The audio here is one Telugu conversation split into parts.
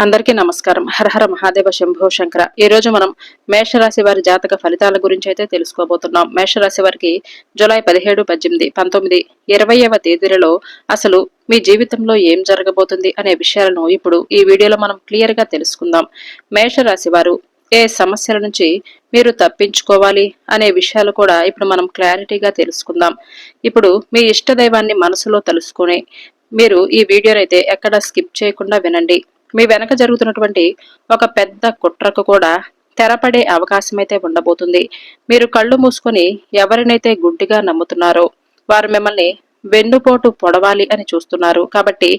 అందరికీ నమస్కారం. హరహర మహాదేవ శంభో శంకర. ఈ రోజు మనం మేషరాశి వారి జాతక ఫలితాల గురించి అయితే తెలుసుకోబోతున్నాం. మేషరాశి వారికి జూలై 17, 18, 19, 20వ తేదీలలో అసలు మీ జీవితంలో ఏం జరగబోతుంది అనే విషయాలను ఇప్పుడు ఈ వీడియోలో మనం క్లియర్ గా తెలుసుకుందాం. మేషరాశి వారు ఏ సమస్యల నుంచి మీరు తప్పించుకోవాలి అనే విషయాలు కూడా ఇప్పుడు మనం క్లారిటీగా తెలుసుకుందాం. ఇప్పుడు మీ ఇష్ట దైవాన్ని మనసులో తెలుసుకుని మీరు ఈ వీడియోనైతే ఎక్కడ స్కిప్ చేయకుండా వినండి. మీ వెనక జరుగుతున్నటువంటి ఒక పెద్ద కుట్రకు కూడా తెరపడే అవకాశం అయితే ఉండబోతుంది. మీరు కళ్ళు మూసుకొని ఎవరినైతే గుడ్డిగా నమ్ముతున్నారో వారు మిమ్మల్ని వెన్నుపోటు పొడవాలి అని చూస్తున్నారు. కాబట్టి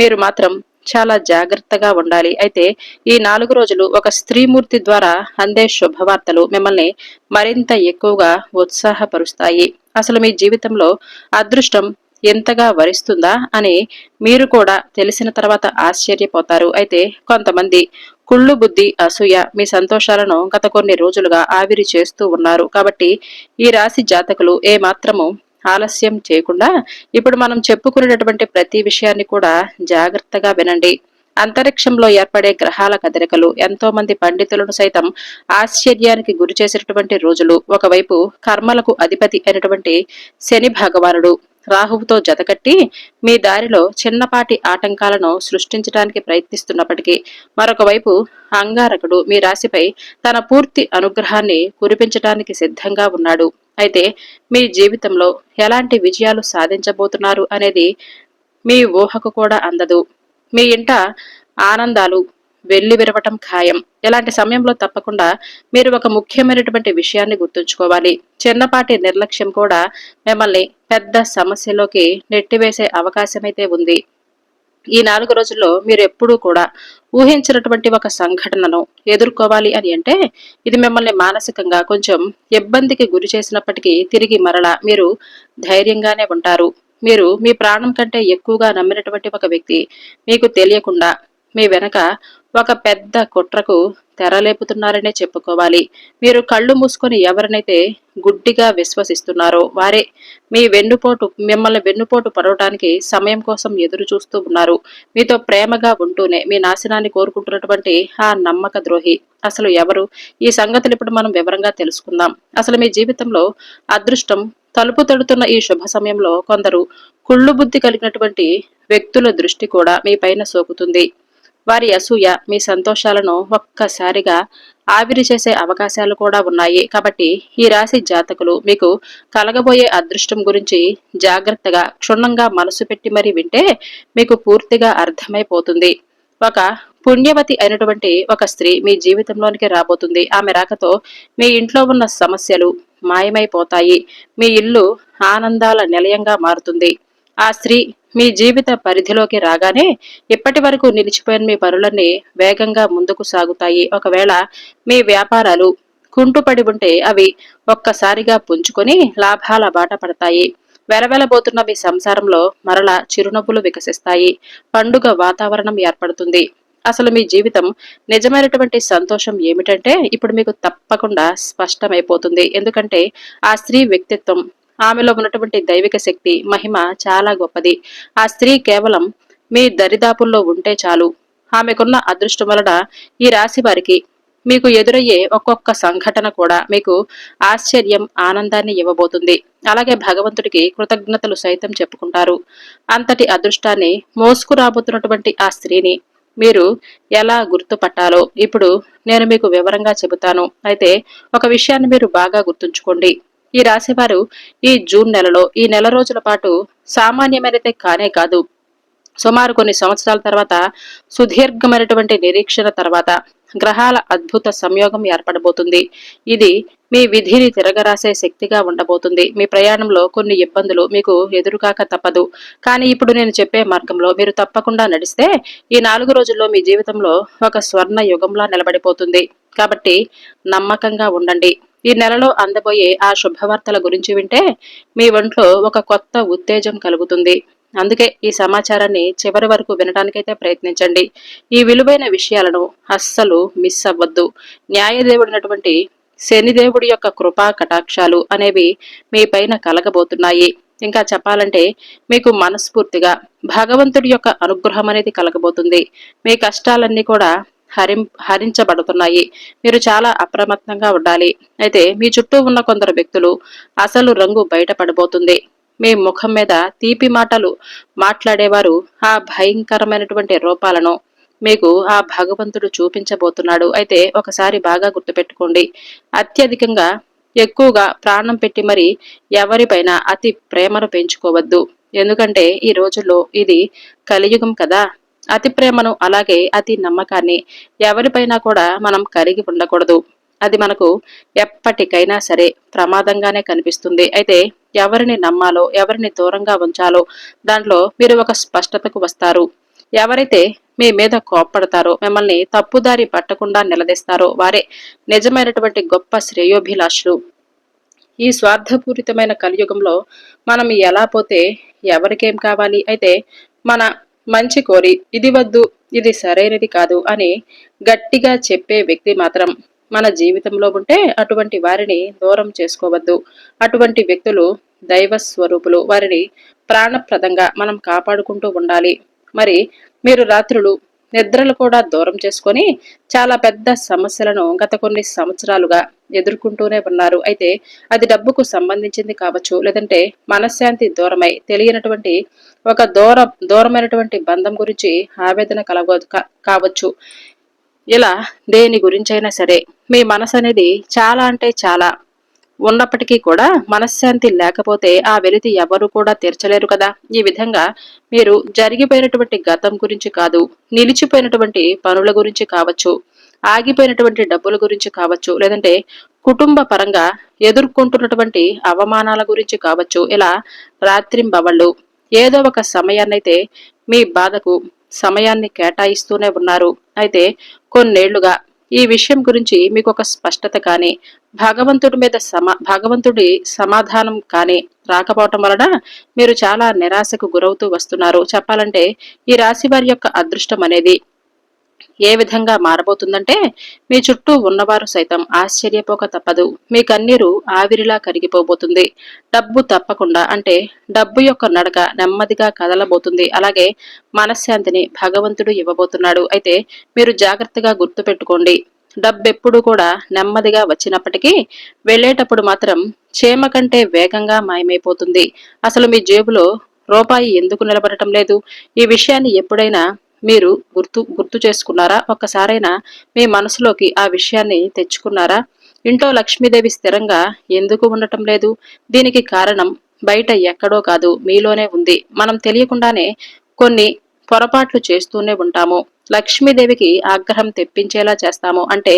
మీరు మాత్రం చాలా జాగ్రత్తగా ఉండాలి. అయితే ఈ 4 రోజులు ఒక స్త్రీమూర్తి ద్వారా అందే శుభవార్తలు మిమ్మల్ని మరింత ఎక్కువగా ఉత్సాహపరుస్తాయి. అసలు మీ జీవితంలో అదృష్టం ఎంతగా వరిస్తుందా అని మీరు కూడా తెలిసిన తర్వాత ఆశ్చర్యపోతారు. అయితే కొంతమంది కుళ్ళు బుద్ధి అసూయ మీ సంతోషాలను గత కొన్ని రోజులుగా ఆవిరి చేస్తూ ఉన్నారు. కాబట్టి ఈ రాశి జాతకులు ఏ మాత్రము ఆలస్యం చేయకుండా ఇప్పుడు మనం చెప్పుకునేటటువంటి ప్రతి విషయాన్ని కూడా జాగ్రత్తగా వినండి. అంతరిక్షంలో ఏర్పడే గ్రహాల కదలికలు ఎంతో మంది పండితులను సైతం ఆశ్చర్యానికి గురి చేసినటువంటి రోజులు. ఒకవైపు కర్మలకు అధిపతి అయినటువంటి శని భగవానుడు రాహువుతో జతకట్టి మీ దారిలో చిన్నపాటి ఆటంకాలను సృష్టించడానికి ప్రయత్నిస్తున్నప్పటికీ మరొక వైపు అంగారకుడు మీ రాశిపై తన పూర్తి అనుగ్రహాన్ని కురిపించడానికి సిద్ధంగా ఉన్నాడు. అయితే మీ జీవితంలో ఎలాంటి విజయాలు సాధించబోతున్నారు అనేది మీ ఊహకు కూడా అందదు. మీ ఇంట ఆనందాలు వెళ్లి విరవటం ఖాయం. ఇలాంటి సమయంలో తప్పకుండా మీరు ఒక ముఖ్యమైనటువంటి విషయాన్ని గుర్తుంచుకోవాలి. చిన్నపాటి నిర్లక్ష్యం కూడా మిమ్మల్ని పెద్ద సమస్యలోకి నెట్టివేసే అవకాశమైతే ఉంది. ఈ 4 రోజుల్లో మీరు ఎప్పుడూ కూడా ఊహించినటువంటి ఒక సంఘటనను ఎదుర్కోవాలి అని అంటే ఇది మిమ్మల్ని మానసికంగా కొంచెం ఇబ్బందికి గురి చేసినప్పటికీ తిరిగి మరలా మీరు ధైర్యంగానే ఉంటారు. మీరు మీ ప్రాణం కంటే ఎక్కువగా నమ్మినటువంటి ఒక వ్యక్తి మీకు తెలియకుండా మీ వెనక ఒక పెద్ద కుట్రకు తెరలేపుతున్నారనే చెప్పుకోవాలి. మీరు కళ్ళు మూసుకొని ఎవరినైతే గుడ్డిగా విశ్వసిస్తున్నారో వారే మిమ్మల్ని వెన్నుపోటు పడవటానికి సమయం కోసం ఎదురు చూస్తూ ఉన్నారు. మీతో ప్రేమగా ఉంటూనే మీ నాశనాన్ని కోరుకుంటున్నటువంటి ఆ నమ్మక ద్రోహి అసలు ఎవరు? ఈ సంగతులు ఇప్పుడు మనం వివరంగా తెలుసుకుందాం. అసలు మీ జీవితంలో అదృష్టం తలుపు తడుతున్న ఈ శుభ సమయంలో కొందరు కుళ్ళు బుద్ధి కలిగినటువంటి వ్యక్తుల దృష్టి కూడా మీ పైన సోకుతుంది. వారి అసూయ మీ సంతోషాలను ఒక్కసారిగా ఆవిరి చేసే అవకాశాలు కూడా ఉన్నాయి. కాబట్టి ఈ రాశి జాతకులు మీకు కలగబోయే అదృష్టం గురించి జాగ్రత్తగా క్షుణ్ణంగా మనసు పెట్టి మరీ వింటే మీకు పూర్తిగా అర్థమైపోతుంది. ఒక పుణ్యవతి అయినటువంటి ఒక స్త్రీ మీ జీవితంలోనికి రాబోతుంది. ఆమె రాకతో మీ ఇంట్లో ఉన్న సమస్యలు మాయమైపోతాయి. మీ ఇల్లు ఆనందాల నిలయంగా మారుతుంది. ఆ స్త్రీ మీ జీవిత పరిధిలోకి రాగానే ఇప్పటి వరకు నిలిచిపోయిన మీ పనులన్నీ వేగంగా ముందుకు సాగుతాయి. ఒకవేళ మీ వ్యాపారాలు కుంటుపడి ఉంటే అవి ఒక్కసారిగా పుంజుకొని లాభాల బాట పడతాయి. వెలవెలబోతున్న మీ సంసారంలో మరలా చిరునవ్వులు వికసిస్తాయి. పండుగ వాతావరణం ఏర్పడుతుంది. అసలు మీ జీవితం నిజమైనటువంటి సంతోషం ఏమిటంటే ఇప్పుడు మీకు తప్పకుండా స్పష్టమైపోతుంది. ఎందుకంటే ఆ స్త్రీ వ్యక్తిత్వం, ఆమెలో ఉన్నటువంటి దైవిక శక్తి మహిమ చాలా గొప్పది. ఆ స్త్రీ కేవలం మీ దరిదాపుల్లో ఉంటే చాలు. ఆమెకున్న అదృష్టం వలన ఈ రాశి వారికి మీకు ఎదురయ్యే ఒక్కొక్క సంఘటన కూడా మీకు ఆశ్చర్యం, ఆనందాన్ని ఇవ్వబోతుంది. అలాగే భగవంతుడికి కృతజ్ఞతలు సైతం చెప్పుకుంటారు. అంతటి అదృష్టాన్ని మోసుకురాబోతున్నటువంటి ఆ స్త్రీని మీరు ఎలా గుర్తుపట్టాలో ఇప్పుడు నేను మీకు వివరంగా చెబుతాను. అయితే ఒక విషయాన్ని మీరు బాగా గుర్తుంచుకోండి. ఈ రాశివారు ఈ జూన్ నెలలో ఈ నెల రోజుల పాటు సామాన్యమైనదే కానే కాదు, సుమారు కొన్ని సంవత్సరాల తర్వాత సుదీర్ఘమైనటువంటి నిరీక్షణ తర్వాత గ్రహాల అద్భుత సంయోగం ఏర్పడబోతుంది. ఇది మీ విధిని తిరగరాసే శక్తిగా ఉండబోతుంది. మీ ప్రయాణంలో కొన్ని ఇబ్బందులు మీకు ఎదురుకాక తప్పదు. కానీ ఇప్పుడు నేను చెప్పే మార్గంలో మీరు తప్పకుండా నడిస్తే ఈ 4 రోజుల్లో మీ జీవితంలో ఒక స్వర్ణ యుగంలా నిలబడిపోతుంది. కాబట్టి నమ్మకంగా ఉండండి. ఈ నెలలో అందబోయే ఆ శుభవార్తల గురించి వింటే మీ ఒంట్లో ఒక కొత్త ఉత్తేజం కలుగుతుంది. అందుకే ఈ సమాచారాన్ని చివరి వరకు వినడానికైతే ప్రయత్నించండి. ఈ విలువైన విషయాలను అస్సలు మిస్ అవ్వద్దు. న్యాయదేవుడినటువంటి శనిదేవుడి యొక్క కృపా కటాక్షాలు అనేవి మీ పైన కలగబోతున్నాయి. ఇంకా చెప్పాలంటే మీకు మనస్ఫూర్తిగా భగవంతుడి యొక్క అనుగ్రహం అనేది కలగబోతుంది. మీ కష్టాలన్నీ కూడా హరించబడుతున్నాయి. మీరు చాలా అప్రమత్తంగా ఉండాలి. అయితే మీ చుట్టూ ఉన్న కొందరు వ్యక్తులు అసలు రంగు బయటపడబోతుంది. మీ ముఖం మీద తీపి మాటలు మాట్లాడేవారు ఆ భయంకరమైనటువంటి రూపాలను మీకు ఆ భగవంతుడు చూపించబోతున్నాడు. అయితే ఒకసారి బాగా గుర్తుపెట్టుకోండి. అత్యధికంగా ఎక్కువగా ప్రాణం పెట్టి మరి ఎవరిపైన అతి ప్రేమను పెంచుకోవద్దు. ఎందుకంటే ఈ రోజుల్లో ఇది కలియుగం కదా. అతి ప్రేమను అలాగే అతి నమ్మకాన్ని ఎవరిపైనా కూడా మనం కలిగి ఉండకూడదు. అది మనకు ఎప్పటికైనా సరే ప్రమాదంగానే కనిపిస్తుంది. అయితే ఎవరిని నమ్మాలో ఎవరిని దూరంగా ఉంచాలో దాంట్లో మీరు ఒక స్పష్టతకు వస్తారు. ఎవరైతే మీ మీద కోప్పడతారో మిమ్మల్ని తప్పుదారి పట్టకుండా నిలదీస్తారో వారే నిజమైనటువంటి గొప్ప శ్రేయోభిలాషులు. ఈ స్వార్థపూరితమైన కలియుగంలో మనం ఎలా పోతే ఎవరికేం కావాలి? అయితే మన మంచి కోరి ఇది వద్దు, ఇది సరైనది కాదు అని గట్టిగా చెప్పే వ్యక్తి మాత్రం మన జీవితంలో ఉంటే అటువంటి వారిని దూరం చేసుకోవద్దు. అటువంటి వ్యక్తులు దైవ స్వరూపులు. వారిని ప్రాణప్రదంగా మనం కాపాడుకుంటూ ఉండాలి. మరి మీరు రాత్రులు నిద్రలు కూడా దూరం చేసుకొని చాలా పెద్ద సమస్యలను గత కొన్ని సంవత్సరాలుగా ఎదుర్కొంటూనే ఉన్నారు. అయితే అది డబ్బుకు సంబంధించింది కావచ్చు, లేదంటే మనశ్శాంతి దూరమై తెలియనటువంటి ఒక దూరమైనటువంటి బంధం గురించి ఆవేదన కావచ్చు. ఇలా దేని గురించైనా సరే మీ మనసు అనేది చాలా అంటే చాలా ఉన్నప్పటికీ కూడా మనశ్శాంతి లేకపోతే ఆ వెలితి ఎవరు కూడా తీర్చలేరు కదా. ఈ విధంగా మీరు జరిగిపోయినటువంటి గతం గురించి కాదు, నిలిచిపోయినటువంటి పనుల గురించి కావచ్చు, ఆగిపోయినటువంటి డబ్బుల గురించి కావచ్చు, లేదంటే కుటుంబ పరంగా ఎదుర్కొంటున్నటువంటి అవమానాల గురించి కావచ్చు, ఇలా రాత్రింబవళ్ళు ఏదో ఒక సమయాన్నైతే మీ బాధకు సమయాన్ని కేటాయిస్తూనే ఉన్నారు. అయితే కొన్నేళ్లుగా ఈ విషయం గురించి మీకు ఒక స్పష్టత కానీ భగవంతుడి సమాధానం కానీ రాకపోవటం వలన మీరు చాలా నిరాశకు గురవుతూ వస్తున్నారు. చెప్పాలంటే ఈ రాశి వారి యొక్క అదృష్టం అనేది ఏ విధంగా మారబోతుందంటే మీ చుట్టూ ఉన్నవారు సైతం ఆశ్చర్యపోక తప్పదు. మీ కన్నీరు ఆవిరిలా కరిగిపోబోతుంది. డబ్బు తప్పకుండా అంటే డబ్బు యొక్క నడక నెమ్మదిగా కదలబోతుంది. అలాగే మనశ్శాంతిని భగవంతుడు ఇవ్వబోతున్నాడు. అయితే మీరు జాగ్రత్తగా గుర్తుపెట్టుకోండి. డబ్బెప్పుడు కూడా నెమ్మదిగా వచ్చినప్పటికీ వెళ్లేటప్పుడు మాత్రం చేమ కంటే వేగంగా మాయమైపోతుంది. అసలు మీ జేబులో రూపాయి ఎందుకు నిలబడటం లేదు? ఈ విషయాన్ని ఎప్పుడైనా మీరు గుర్తు చేసుకున్నారా? ఒక్కసారైనా మీ మనసులోకి ఆ విషయాన్ని తెచ్చుకున్నారా? ఇంట్లో లక్ష్మీదేవి స్థిరంగా ఎందుకు ఉండటం లేదు? దీనికి కారణం బయట ఎక్కడో కాదు, మీలోనే ఉంది. మనం తెలియకుండానే కొన్ని పొరపాట్లు చేస్తూనే ఉంటాము. లక్ష్మీదేవికి ఆగ్రహం తెప్పించేలా చేస్తాము. అంటే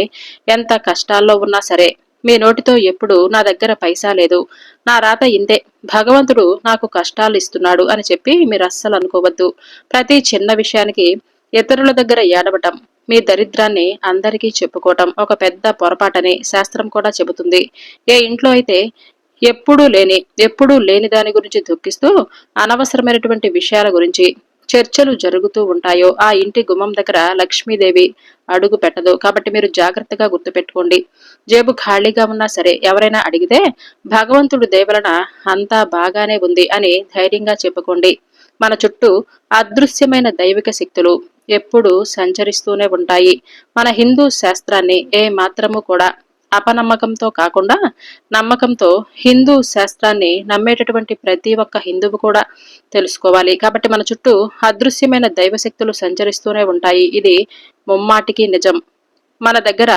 ఎంత కష్టాల్లో ఉన్నా సరే మీ నోటితో ఎప్పుడు నా దగ్గర పైసా లేదు, నా రాత ఇంతే, భగవంతుడు నాకు కష్టాలు ఇస్తున్నాడు అని చెప్పి మీరు అస్సలు అనుకోవద్దు. ప్రతి చిన్న విషయానికి ఇతరుల దగ్గర ఏడవటం, మీ దరిద్రాన్ని అందరికీ చెప్పుకోవటం ఒక పెద్ద పొరపాటని శాస్త్రం కూడా చెబుతుంది. ఏ ఇంట్లో అయితే ఎప్పుడూ లేని దాని గురించి దుఃఖిస్తూ అనవసరమైనటువంటి విషయాల గురించి చర్చలు జరుగుతూ ఉంటాయో ఆ ఇంటి గుమ్మం దగ్గర లక్ష్మీదేవి అడుగు పెట్టదు. కాబట్టి మీరు జాగ్రత్తగా గుర్తుపెట్టుకోండి. జేబు ఖాళీగా ఉన్నా సరే ఎవరైనా అడిగితే భగవంతుడు దయవలన అంతా బాగానే ఉంది అని ధైర్యంగా చెప్పుకోండి. మన చుట్టూ అదృశ్యమైన దైవిక శక్తులు ఎప్పుడూ సంచరిస్తూనే ఉంటాయి. మన హిందూ శాస్త్రాన్ని ఏ మాత్రము కూడా అపనమ్మకంతో కాకుండా నమ్మకంతో హిందూ శాస్త్రాన్ని నమ్మేటటువంటి ప్రతి ఒక్క హిందువు కూడా తెలుసుకోవాలి. కాబట్టి మన చుట్టూ అదృశ్యమైన దైవశక్తులు సంచరిస్తూనే ఉంటాయి. ఇది ముమ్మాటికి నిజం. మన దగ్గర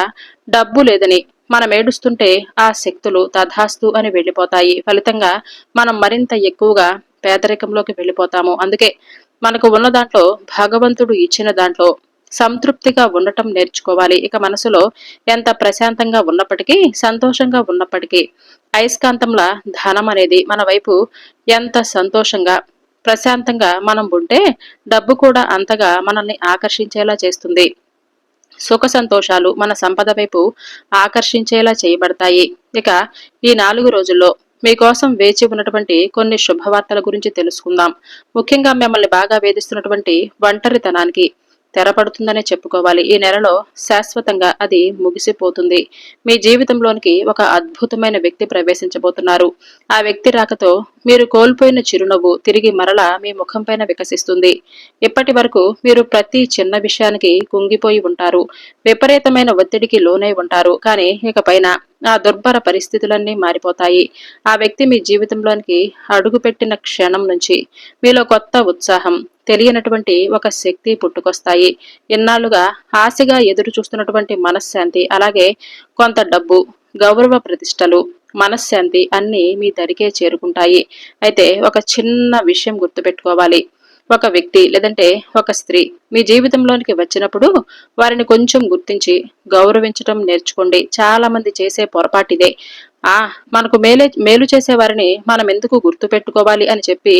డబ్బు లేదని మనం ఏడుస్తుంటే ఆ శక్తులు తథాస్తు అని వెళ్లిపోతాయి. ఫలితంగా మనం మరింత ఎక్కువగా పేదరికంలోకి వెళ్లిపోతాము. అందుకే మనకు ఉన్న దాంట్లో భగవంతుడు ఇచ్చిన దాంట్లో సంతృప్తిగా ఉండటం నేర్చుకోవాలి. ఇక మనసులో ఎంత ప్రశాంతంగా ఉన్నప్పటికీ సంతోషంగా ఉన్నప్పటికీ అయస్కాంతంలా ధనం అనేది మన వైపు ఎంత సంతోషంగా ప్రశాంతంగా మనం ఉంటే డబ్బు కూడా అంతగా మనల్ని ఆకర్షించేలా చేస్తుంది. సుఖ సంతోషాలు మన సంపద వైపు ఆకర్షించేలా చేయబడతాయి. ఇక ఈ 4 రోజుల్లో మీకోసం వేచి ఉన్నటువంటి కొన్ని శుభవార్తల గురించి తెలుసుకుందాం. ముఖ్యంగా మిమ్మల్ని బాగా వేధిస్తున్నటువంటి ఒంటరితనానికి తెరపడుతుందనే చెప్పుకోవాలి. ఈ నెలలో శాశ్వతంగా అది ముగిసిపోతుంది. మీ జీవితంలోనికి ఒక అద్భుతమైన వ్యక్తి ప్రవేశించబోతున్నారు. ఆ వ్యక్తి రాకతో మీరు కోల్పోయిన చిరునవ్వు తిరిగి మరలా మీ ముఖం పైన వికసిస్తుంది. ఇప్పటి వరకు మీరు ప్రతి చిన్న విషయానికి కుంగిపోయి ఉంటారు. విపరీతమైన ఒత్తిడికి లోనై ఉంటారు. కానీ ఇకపైన ఆ దుర్భర పరిస్థితులన్నీ మారిపోతాయి. ఆ వ్యక్తి మీ జీవితంలోనికి అడుగుపెట్టిన క్షణం నుంచి మీలో కొత్త ఉత్సాహం, తెలియనటువంటి ఒక శక్తి పుట్టుకొస్తాయి. ఇన్నాళ్లుగా ఆశగా ఎదురు చూస్తున్నటువంటి మనశ్శాంతి, అలాగే కొంత డబ్బు, గౌరవ ప్రతిష్టలు, మనశ్శాంతి అన్నీ మీ దరికే చేరుకుంటాయి. అయితే ఒక చిన్న విషయం గుర్తుపెట్టుకోవాలి. ఒక వ్యక్తి లేదంటే ఒక స్త్రీ మీ జీవితంలోనికి వచ్చినప్పుడు వారిని కొంచెం గుర్తించి గౌరవించటం నేర్చుకోండి. చాలా మంది చేసే పొరపాటిదే. మనకు మేలు చేసే వారిని మనం ఎందుకు గుర్తు పెట్టుకోవాలి అని చెప్పి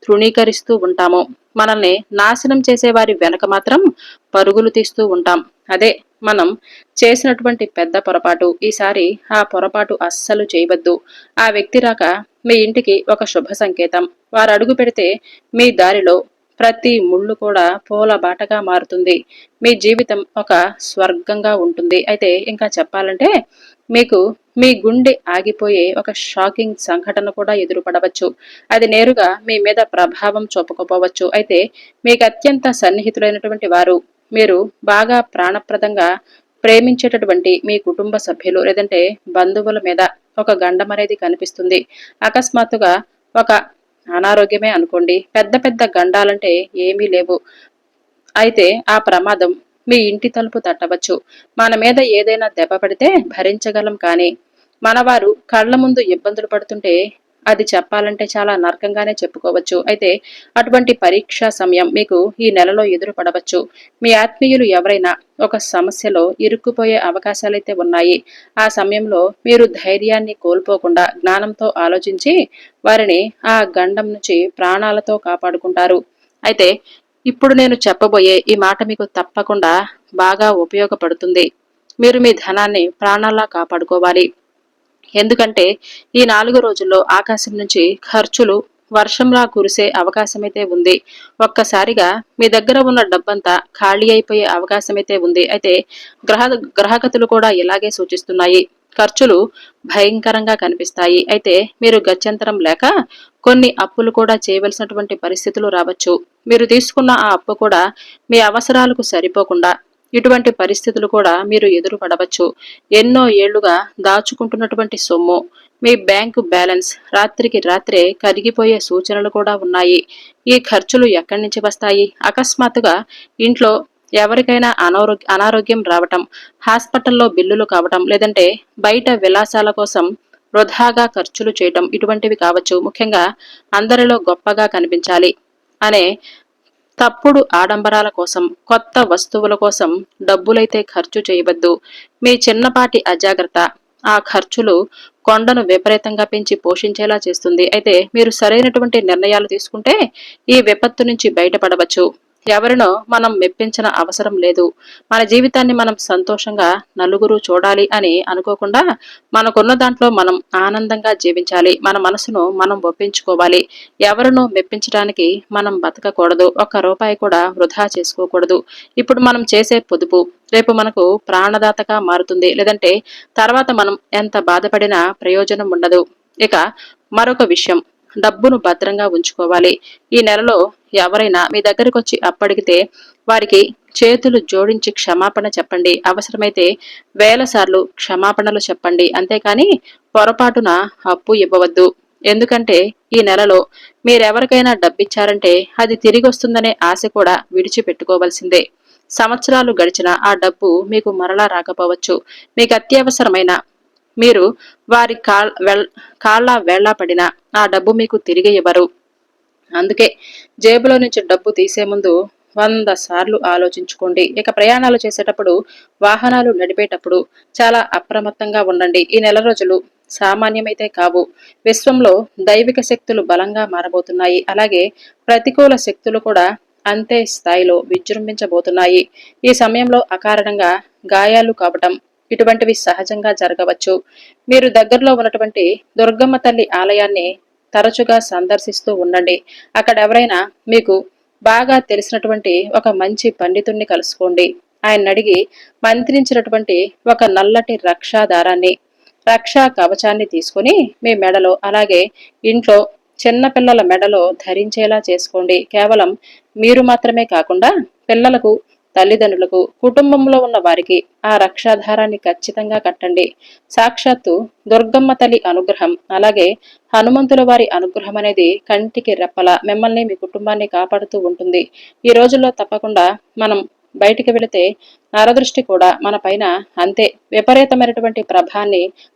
తృణీకరిస్తూ ఉంటాము. మనల్ని నాశనం చేసే వారి వెనక మాత్రం పరుగులు తీస్తూ ఉంటాం. అదే మనం చేసినటువంటి పెద్ద పొరపాటు. ఈసారి ఆ పొరపాటు అస్సలు చేయవద్దు. ఆ వ్యక్తి రాక మీ ఇంటికి ఒక శుభ సంకేతం. వారు అడుగు పెడితే మీ దారిలో ప్రతి ముళ్ళు కూడా పూల బాటగా మారుతుంది. మీ జీవితం ఒక స్వర్గంగా ఉంటుంది. అయితే ఇంకా చెప్పాలంటే మీకు మీ గుండె ఆగిపోయే ఒక షాకింగ్ సంఘటన కూడా ఎదురుపడవచ్చు. అది నేరుగా మీ మీద ప్రభావం చూపకపోవచ్చు. అయితే మీకు అత్యంత సన్నిహితులైనటువంటి వారు, మీరు బాగా ప్రాణప్రదంగా ప్రేమించేటటువంటి మీ కుటుంబ సభ్యులు లేదంటే బంధువుల మీద ఒక గండం అనేది కనిపిస్తుంది. అకస్మాత్తుగా ఒక అనారోగ్యమే అనుకోండి. పెద్ద పెద్ద గండాలంటే ఏమీ లేవు. అయితే ఆ ప్రమాదం మీ ఇంటి తలుపు తట్టవచ్చు. మన మీద ఏదైనా దెబ్బ పడితే భరించగలం, కానీ మనవారు కళ్ల ముందు ఇబ్బందులు పడుతుంటే అది చెప్పాలంటే చాలా నరకంగానే చెప్పుకోవచ్చు. అయితే అటువంటి పరీక్షా సమయం మీకు ఈ నెలలో ఎదురుపడవచ్చు. మీ ఆత్మీయులు ఎవరైనా ఒక సమస్యలో ఇరుక్కుపోయే అవకాశాలైతే ఉన్నాయి. ఆ సమయంలో మీరు ధైర్యాన్ని కోల్పోకుండా జ్ఞానంతో ఆలోచించి వారిని ఆ గండం నుంచి ప్రాణాలతో కాపాడుకుంటారు. అయితే ఇప్పుడు నేను చెప్పబోయే ఈ మాట మీకు తప్పకుండా బాగా ఉపయోగపడుతుంది. మీరు మీ ధనాన్ని ప్రాణాల్లా కాపాడుకోవాలి. ఎందుకంటే ఈ 4 రోజుల్లో ఆకాశం నుంచి ఖర్చులు వర్షంలా కురిసే అవకాశమైతే ఉంది. ఒక్కసారిగా మీ దగ్గర ఉన్న డబ్బంతా ఖాళీ అయిపోయే అవకాశమైతే ఉంది. అయితే గ్రహగతులు కూడా ఇలాగే సూచిస్తున్నాయి. ఖర్చులు భయంకరంగా కనిపిస్తాయి. అయితే మీరు గత్యంతరం లేక కొన్ని అప్పులు కూడా చేయవలసినటువంటి పరిస్థితులు రావచ్చు. మీరు తీసుకున్న ఆ అప్పు కూడా మీ అవసరాలకు సరిపోకుండా ఇటువంటి పరిస్థితులు కూడా మీరు ఎదురుపడవచ్చు. ఎన్నో ఏళ్లుగా దాచుకుంటున్నటువంటి సొమ్ము, మీ బ్యాంకు బ్యాలెన్స్ రాత్రికి రాత్రే కరిగిపోయే సూచనలు కూడా ఉన్నాయి. ఈ ఖర్చులు ఎక్కడి నుంచి వస్తాయి? అకస్మాత్తుగా ఇంట్లో ఎవరికైనా అనారోగ్యం రావటం, హాస్పిటల్లో బిల్లులు కావటం, లేదంటే బయట విలాసాల కోసం వృధాగా ఖర్చులు చేయటం, ఇటువంటివి కావచ్చు. ముఖ్యంగా అందరిలో గొప్పగా కనిపించాలి అనే తప్పుడు ఆడంబరాల కోసం, కొత్త వస్తువుల కోసం డబ్బులైతే ఖర్చు చేయవద్దు. మీ చిన్నపాటి అజాగ్రత్త ఆ ఖర్చులు కొండను విపరీతంగా పెంచి పోషించేలా చేస్తుంది. అయితే మీరు సరైనటువంటి నిర్ణయాలు తీసుకుంటే ఈ విపత్తు నుంచి బయటపడవచ్చు. ఎవరినో మనం మెప్పించిన అవసరం లేదు. మన జీవితాన్ని మనం సంతోషంగా నలుగురు చూడాలి అని అనుకోకుండా మనకున్న దాంట్లో మనం ఆనందంగా జీవించాలి. మన మనసును మనం ఒప్పించుకోవాలి. ఎవరినో మెప్పించడానికి మనం బతకకూడదు. ఒక్క రూపాయి కూడా వృధా చేసుకోకూడదు. ఇప్పుడు మనం చేసే పొదుపు రేపు మనకు ప్రాణదాతగా మారుతుంది. లేదంటే తర్వాత మనం ఎంత బాధపడినా ప్రయోజనం ఉండదు. ఇక మరొక విషయం, డబ్బును భద్రంగా ఉంచుకోవాలి. ఈ నెలలో ఎవరైనా మీ దగ్గరకు వచ్చి అప్పడిగితే వారికి చేతులు జోడించి క్షమాపణ చెప్పండి. అవసరమైతే 1000 సార్లు క్షమాపణలు చెప్పండి. అంతేకాని పొరపాటున అప్పు ఇవ్వవద్దు. ఎందుకంటే ఈ నెలలో మీరెవరికైనా డబ్బిచ్చారంటే అది తిరిగి వస్తుందనే ఆశ కూడా విడిచిపెట్టుకోవాల్సిందే. సంవత్సరాలు గడిచినా ఆ డబ్బు మీకు మరలా రాకపోవచ్చు. మీకు అత్యవసరమైన మీరు వారి కాళ్ళ వేళ్లా పడినా ఆ డబ్బు మీకు తిరిగి ఇవ్వరు. అందుకే జేబులో నుంచి డబ్బు తీసే ముందు 100 సార్లు ఆలోచించుకోండి. ఇక ప్రయాణాలు చేసేటప్పుడు, వాహనాలు నడిపేటప్పుడు చాలా అప్రమత్తంగా ఉండండి. ఈ నెల రోజులు సామాన్యమైతే కావు. విశ్వంలో దైవిక శక్తులు బలంగా మారబోతున్నాయి. అలాగే ప్రతికూల శక్తులు కూడా అంతే స్థాయిలో విజృంభించబోతున్నాయి. ఈ సమయంలో అకారణంగా గాయాలు కావటం ఇటువంటివి సహజంగా జరగవచ్చు. మీరు దగ్గరలో ఉన్నటువంటి దుర్గమ్మ తల్లి ఆలయాన్ని తరచుగా సందర్శిస్తూ ఉండండి. అక్కడ ఎవరైనా మీకు బాగా తెలిసినటువంటి ఒక మంచి పండితుణ్ణి కలుసుకోండి. ఆయన అడిగి మంత్రించినటువంటి ఒక నల్లటి రక్షా దారాన్ని, రక్షా కవచాన్ని తీసుకుని మీ మెడలో, అలాగే ఇంట్లో చిన్నపిల్లల మెడలో ధరించేలా చేసుకోండి. కేవలం మీరు మాత్రమే కాకుండా పిల్లలకు, తల్లిదండ్రులకు, కుటుంబంలో ఉన్న వారికి ఆ రక్షాధారాన్ని ఖచ్చితంగా కట్టండి. సాక్షాత్తు దుర్గమ్మ తల్లి అనుగ్రహం, అలాగే హనుమంతుల వారి అనుగ్రహం అనేది కంటికి రెప్పల మిమ్మల్ని, మీ కుటుంబాన్ని కాపాడుతూ ఉంటుంది. ఈ రోజుల్లో తప్పకుండా మనం బయటికి వెళితే నరదృష్టి కూడా మన పైన అంతే విపరీతమైనటువంటి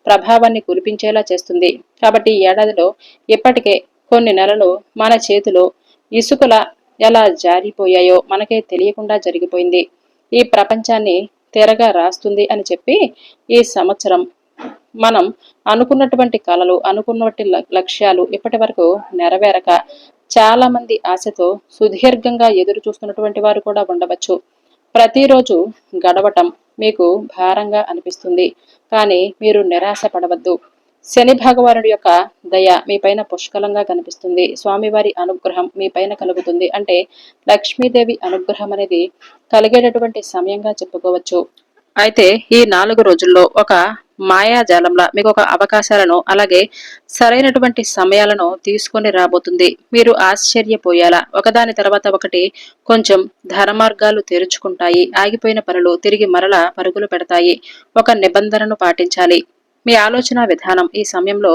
ప్రభావాన్ని కురిపించేలా చేస్తుంది. కాబట్టి ఈ ఏడాదిలో ఇప్పటికే కొన్ని నెలలు మన చేతిలో ఇసుకలా ఎలా జారిపోయాయో మనకే తెలియకుండా జరిగిపోయింది. ఈ ప్రపంచాన్ని తెరగా రాస్తుంది అని చెప్పి ఈ సంవత్సరం మనం అనుకున్నటువంటి కలలు, అనుకున్నటువంటి లక్ష్యాలు ఇప్పటి వరకు నెరవేరక చాలా మంది ఆశతో సుదీర్ఘంగా ఎదురు చూస్తున్నటువంటి వారు కూడా ఉండవచ్చు. ప్రతిరోజు గడవటం మీకు భారంగా అనిపిస్తుంది. కానీ మీరు నిరాశ పడవద్దు. శని భగవానుడి యొక్క దయ మీ పైన పుష్కలంగా కనిపిస్తుంది. స్వామివారి అనుగ్రహం మీ పైన కలుగుతుంది. అంటే లక్ష్మీదేవి అనుగ్రహం అనేది కలిగేటటువంటి సమయంగా చెప్పుకోవచ్చు. అయితే ఈ 4 రోజుల్లో ఒక మాయాజాలంలా మీకు ఒక అవకాశాలను, అలాగే సరైనటువంటి సమయాలను తీసుకొని రాబోతుంది. మీరు ఆశ్చర్యపోయేలా ఒకదాని తర్వాత ఒకటి కొంచెం ధనమార్గాలు తెరుచుకుంటాయి. ఆగిపోయిన పనులు తిరిగి మరలా పరుగులు పెడతాయి. ఒక నిబంధనను పాటించాలి. మీ ఆలోచన విధానం ఈ సమయంలో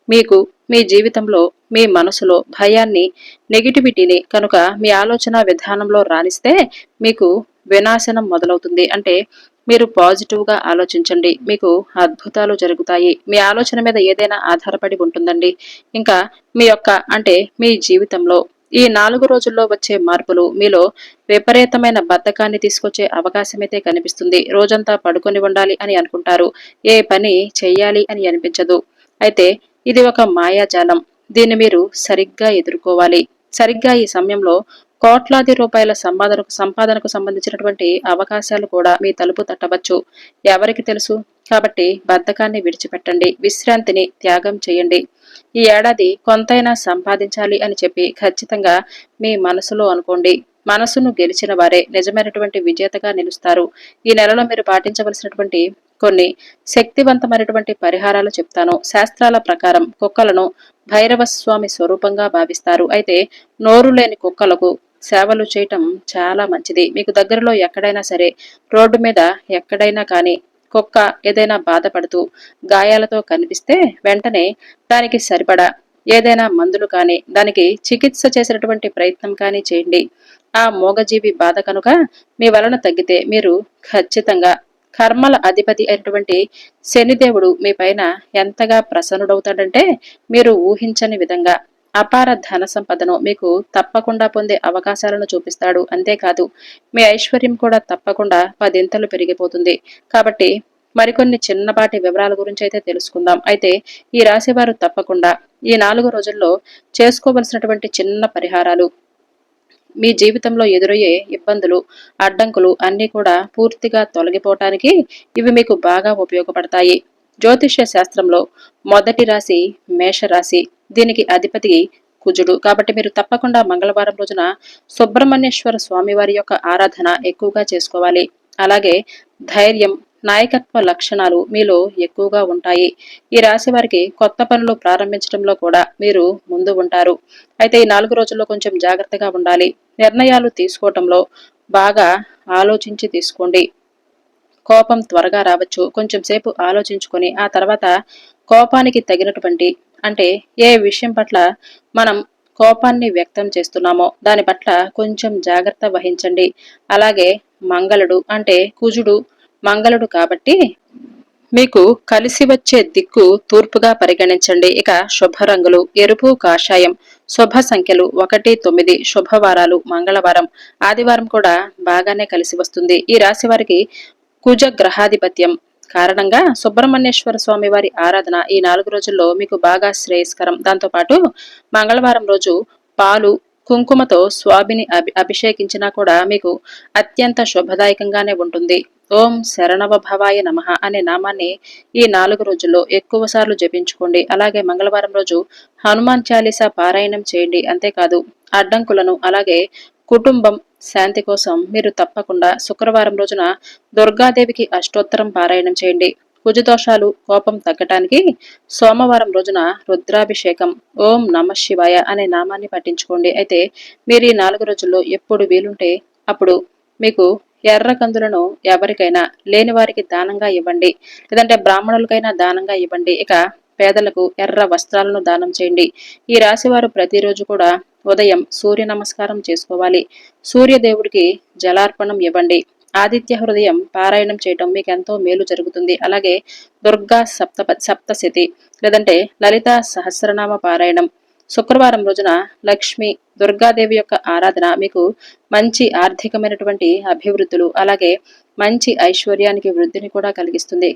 మీకు మీ జీవితంలో, మీ మనసులో భయాన్ని, నెగిటివిటీని కనుక మీ ఆలోచన విధానంలో రాణిస్తే మీకు వినాశనం మొదలవుతుంది. అంటే మీరు పాజిటివ్ గా ఆలోచించండి, మీకు అద్భుతాలు జరుగుతాయి. మీ ఆలోచన మీద ఏదైనా ఆధారపడి ఉంటుందండి. ఇంకా మీ యొక్క అంటే మీ జీవితంలో ఈ 4 రోజుల్లో వచ్చే మార్పులు మీలో విపరీతమైన బద్ధకాన్ని తీసుకొచ్చే అవకాశమైతే కనిపిస్తుంది. రోజంతా పడుకొని ఉండాలి అని అనుకుంటారు. ఏ పని చెయ్యాలి అని అనిపించదు. అయితే ఇది ఒక మాయాజాలం. దీన్ని మీరు సరిగ్గా ఎదుర్కోవాలి. సరిగ్గా ఈ సమయంలో కోట్లాది రూపాయల సంపాదనకు సంబంధించినటువంటి అవకాశాలు కూడా మీ తలుపు తట్టవచ్చు. ఎవరికి తెలుసు? కాబట్టి బద్ధకాన్ని విడిచిపెట్టండి. విశ్రాంతిని త్యాగం చేయండి. ఈ ఏడాది కొంతైనా సంపాదించాలి అని చెప్పి ఖచ్చితంగా మీ మనసులో అనుకోండి. మనసును గెలిచిన వారే నిజమైనటువంటి విజేతగా నిలుస్తారు. ఈ నెలలో మీరు పాటించవలసినటువంటి కొన్ని శక్తివంతమైనటువంటి పరిహారాలు చెప్తాను. శాస్త్రాల ప్రకారం కుక్కలను భైరవ స్వామి స్వరూపంగా భావిస్తారు. అయితే నోరు లేని కుక్కలకు సేవలు చేయటం చాలా మంచిది. మీకు దగ్గరలో ఎక్కడైనా సరే, రోడ్డు మీద ఎక్కడైనా కానీ కుక్క ఏదైనా బాధపడుతూ గాయాలతో కనిపిస్తే వెంటనే దానికి సరిపడా ఏదైనా మందులు కానీ, దానికి చికిత్స చేసినటువంటి ప్రయత్నం కానీ చేయండి. ఆ మూగజీవి బాధ కనుక మీ వలన తగ్గితే మీరు ఖచ్చితంగా కర్మల అధిపతి అయినటువంటి శనిదేవుడు మీ పైన ఎంతగా ప్రసన్నుడవుతాడంటే మీరు ఊహించని విధంగా అపార ధన సంపదను మీకు తప్పకుండా పొందే అవకాశాలను చూపిస్తాడు. అంతేకాదు మీ ఐశ్వర్యం కూడా తప్పకుండా 10 పెరిగిపోతుంది. కాబట్టి మరికొన్ని చిన్నపాటి వివరాల గురించి అయితే తెలుసుకుందాం. అయితే ఈ రాశి వారు తప్పకుండా ఈ 4 రోజుల్లో చేసుకోవలసినటువంటి చిన్న పరిహారాలు, మీ జీవితంలో ఎదురయ్యే ఇబ్బందులు, అడ్డంకులు అన్నీ కూడా పూర్తిగా తొలగిపోవటానికి ఇవి మీకు బాగా ఉపయోగపడతాయి. జ్యోతిష్య శాస్త్రంలో మొదటి రాశి మేషరాశి. దీనికి అధిపతి కుజుడు. కాబట్టి మీరు తప్పకుండా మంగళవారం రోజున సుబ్రహ్మణ్యేశ్వర స్వామి వారి యొక్క ఆరాధన ఎక్కువగా చేసుకోవాలి. అలాగే ధైర్యం, నాయకత్వ లక్షణాలు మీలో ఎక్కువగా ఉంటాయి. ఈ రాశి వారికి కొత్త పనులు ప్రారంభించడంలో కూడా మీరు ముందు ఉంటారు. అయితే ఈ 4 రోజుల్లో కొంచెం జాగ్రత్తగా ఉండాలి. నిర్ణయాలు తీసుకోవటంలో బాగా ఆలోచించి తీసుకోండి. కోపం త్వరగా రావచ్చు. కొంచెం సేపు ఆలోచించుకొని ఆ తర్వాత కోపానికి తగినటువంటి అంటే ఏ విషయం పట్ల మనం కోపాన్ని వ్యక్తం చేస్తున్నామో దాని పట్ల కొంచెం జాగ్రత్త వహించండి. అలాగే మంగళుడు అంటే కుజుడు మంగళుడు కాబట్టి మీకు కలిసి వచ్చే దిక్కు తూర్పుగా పరిగణించండి. ఇక శుభ రంగులు ఎరుపు, కాషాయం. శుభ సంఖ్యలు 1, 9. శుభవారాలు మంగళవారం, ఆదివారం కూడా బాగానే కలిసి వస్తుంది. ఈ రాశి వారికి కుజ గ్రహాధిపత్యం కారణంగా సుబ్రహ్మణ్యేశ్వర స్వామి వారి ఆరాధన ఈ 4 రోజుల్లో మీకు బాగా శ్రేయస్కరం. దాంతోపాటు మంగళవారం రోజు పాలు, కుంకుమతో స్వామిని అభిషేకించినా కూడా మీకు అత్యంత శుభదాయకంగానే ఉంటుంది. ఓం శరణవ భవాయ నమః అనే నామాన్ని ఈ 4 రోజుల్లో ఎక్కువ సార్లు జపించుకోండి. అలాగే మంగళవారం రోజు హనుమాన్ చాలీసా పారాయణం చేయండి. అంతేకాదు అడ్డంకులను, అలాగే కుటుంబం శాంతి కోసం మీరు తప్పకుండా శుక్రవారం రోజున దుర్గాదేవికి అష్టోత్తరం పారాయణం చేయండి. కుజదోషాలు కోపం తగ్గటానికి సోమవారం రోజున రుద్రాభిషేకం ఓం నమ శివాయ అనే నామాన్ని పఠించుకోండి. అయితే మీరు ఈ 4 రోజుల్లో ఎప్పుడు వీలుంటే అప్పుడు మీకు ఎర్ర కందులను ఎవరికైనా లేని వారికి దానంగా ఇవ్వండి, లేదంటే బ్రాహ్మణులకైనా దానంగా ఇవ్వండి. ఇక పేదలకు ఎర్ర వస్త్రాలను దానం చేయండి. ఈ రాశివారు ప్రతిరోజు కూడా ఉదయం సూర్య నమస్కారం చేసుకోవాలి. సూర్యదేవుడికి జలార్పణం ఇవ్వండి. ఆదిత్య హృదయం పారాయణం చేయటం మీకు ఎంతో మేలు జరుగుతుంది. అలాగే దుర్గా సప్తశతి లేదంటే లలిత సహస్రనామ పారాయణం, శుక్రవారం రోజున లక్ష్మి దుర్గాదేవి యొక్క ఆరాధన మీకు మంచి ఆర్థికమైనటువంటి అభివృద్ధులు అలాగే మంచి ఐశ్వర్యానికి వృద్ధిని కూడా కలిగిస్తుంది.